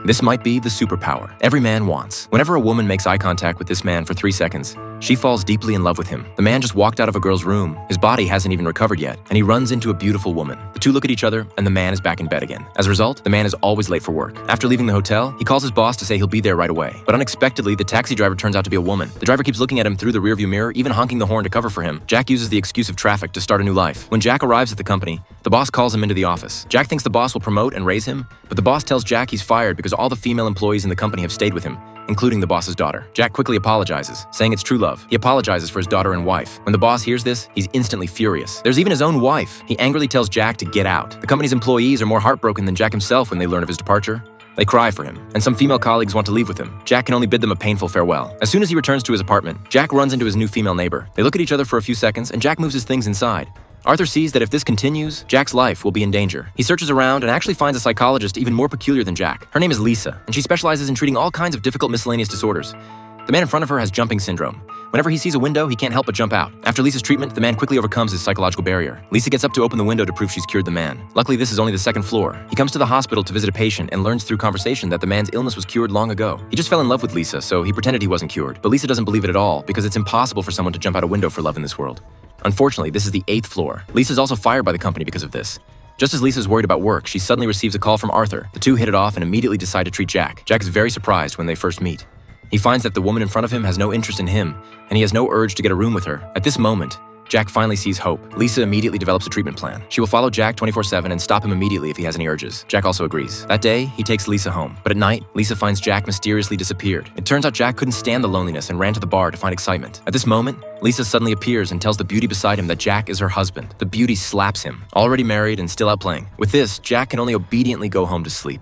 This might be the superpower every man wants. Whenever a woman makes eye contact with this man for 3 seconds, she falls deeply in love with him. The man just walked out of a girl's room. His body hasn't even recovered yet, and he runs into a beautiful woman. The two look at each other, and the man is back in bed again. As a result, the man is always late for work. After leaving the hotel, he calls his boss to say he'll be there right away. But unexpectedly, the taxi driver turns out to be a woman. The driver keeps looking at him through the rearview mirror, even honking the horn to cover for him. Jack uses the excuse of traffic to start a new life. When Jack arrives at the company, the boss calls him into the office. Jack thinks the boss will promote and raise him, but the boss tells Jack he's fired because all the female employees in the company have stayed with him, including the boss's daughter. Jack quickly apologizes, saying it's true love. He apologizes for his daughter and wife. When the boss hears this, he's instantly furious. There's even his own wife. He angrily tells Jack to get out. The company's employees are more heartbroken than Jack himself when they learn of his departure. They cry for him, and some female colleagues want to leave with him. Jack can only bid them a painful farewell. As soon as he returns to his apartment, Jack runs into his new female neighbor. They look at each other for a few seconds, and Jack moves his things inside. Arthur sees that if this continues, Jack's life will be in danger. He searches around and actually finds a psychologist even more peculiar than Jack. Her name is Lisa, and she specializes in treating all kinds of difficult miscellaneous disorders. The man in front of her has jumping syndrome. Whenever he sees a window, he can't help but jump out. After Lisa's treatment, the man quickly overcomes his psychological barrier. Lisa gets up to open the window to prove she's cured the man. Luckily, this is only the second floor. He comes to the hospital to visit a patient and learns through conversation that the man's illness was cured long ago. He just fell in love with Lisa, so he pretended he wasn't cured. But Lisa doesn't believe it at all because it's impossible for someone to jump out a window for love in this world. Unfortunately, this is the 8th floor. Lisa's also fired by the company because of this. Just as Lisa's worried about work, she suddenly receives a call from Arthur. The two hit it off and immediately decide to treat Jack. Jack is very surprised when they first meet. He finds that the woman in front of him has no interest in him, and he has no urge to get a room with her. At this moment, Jack finally sees hope. Lisa immediately develops a treatment plan. She will follow Jack 24/7 and stop him immediately if he has any urges. Jack also agrees. That day, he takes Lisa home. But at night, Lisa finds Jack mysteriously disappeared. It turns out Jack couldn't stand the loneliness and ran to the bar to find excitement. At this moment, Lisa suddenly appears and tells the beauty beside him that Jack is her husband. The beauty slaps him, already married and still out playing. With this, Jack can only obediently go home to sleep.